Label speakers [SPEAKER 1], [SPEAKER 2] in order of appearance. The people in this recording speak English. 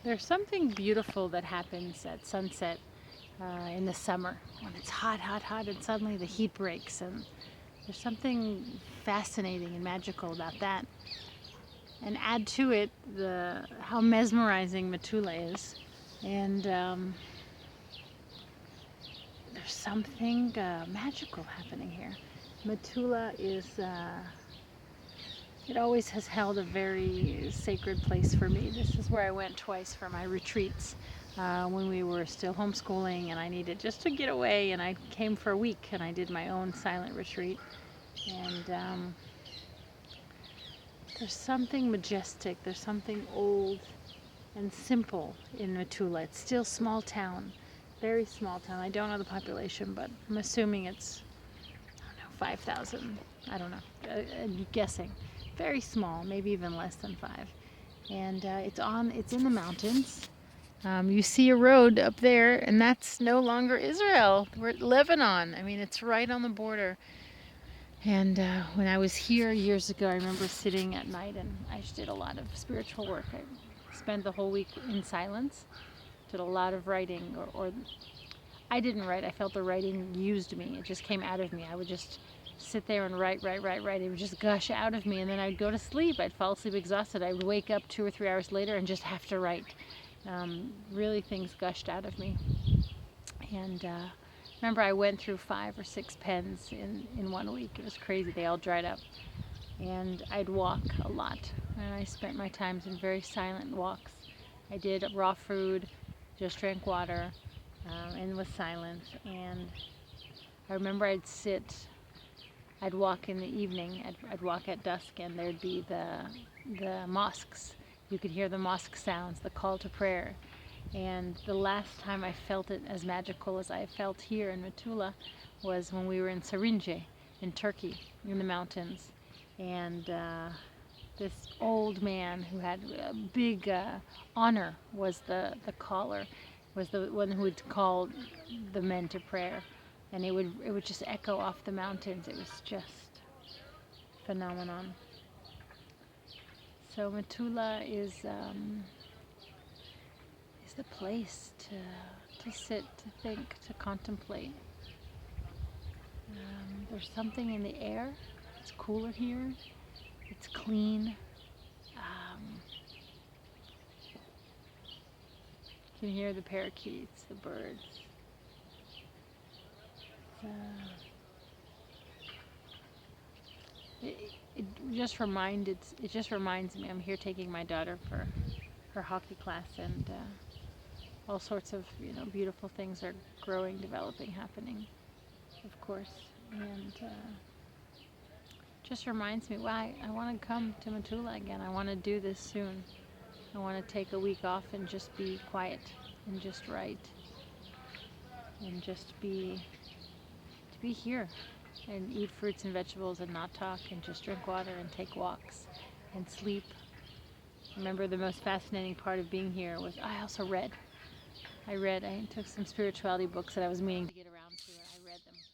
[SPEAKER 1] There's something beautiful that happens at sunset in the summer when it's hot, hot, hot, and suddenly the heat breaks. And there's something fascinating and magical about that. And add to it the how mesmerizing Metula is. And there's something magical happening here. Metula is it always has held a very sacred place for me. This is where I went twice for my retreats when we were still homeschooling and I needed just to get away. And I came for a week and I did my own silent retreat. And there's something majestic, there's something old and simple in Metula. It's still small town, very small town. I don't know the population, but I'm assuming it's, I don't know, 5,000. I don't know, I'm guessing. Very small, maybe even less than 5. And it's in the mountains. You see a road up there, and that's no longer Israel. We're at Lebanon. I mean, it's right on the border. And when I was here years ago, I remember sitting at night, and I just did a lot of spiritual work. I spent the whole week in silence, did a lot of writing, or I didn't write. I felt the writing used me. It just came out of me. I would just sit there and write. It would just gush out of me, and then I'd go to sleep. I'd fall asleep exhausted. I would wake up 2 or 3 hours later and just have to write. Really, things gushed out of me. And remember, I went through 5 or 6 pens in 1 week. It was crazy. They all dried up. And I'd walk a lot. And I spent my times in very silent walks. I did raw food, just drank water, and was silent. And I remember I'd walk in the evening, I'd walk at dusk, and there'd be the mosques. You could hear the mosque sounds, the call to prayer. And the last time I felt it as magical as I felt here in Metula was when we were in Sarince, in Turkey, in the mountains. And this old man who had a big honor was the caller, was the one who would call the men to prayer. And it would just echo off the mountains. It was just phenomenon. So Metula is the place to sit, to think, to contemplate. There's something in the air. It's cooler here. It's clean. You can hear the parakeets, the birds. It just reminds me. I'm here taking my daughter for her hockey class, and all sorts of beautiful things are growing, developing, happening, of course, and just reminds me why I want to come to Metula again. I want to do this soon. I want to take a week off and just be quiet and just write and just be here and eat fruits and vegetables and not talk and just drink water and take walks and sleep. Remember, the most fascinating part of being here was I also read. I took some spirituality books that I was meaning to get around.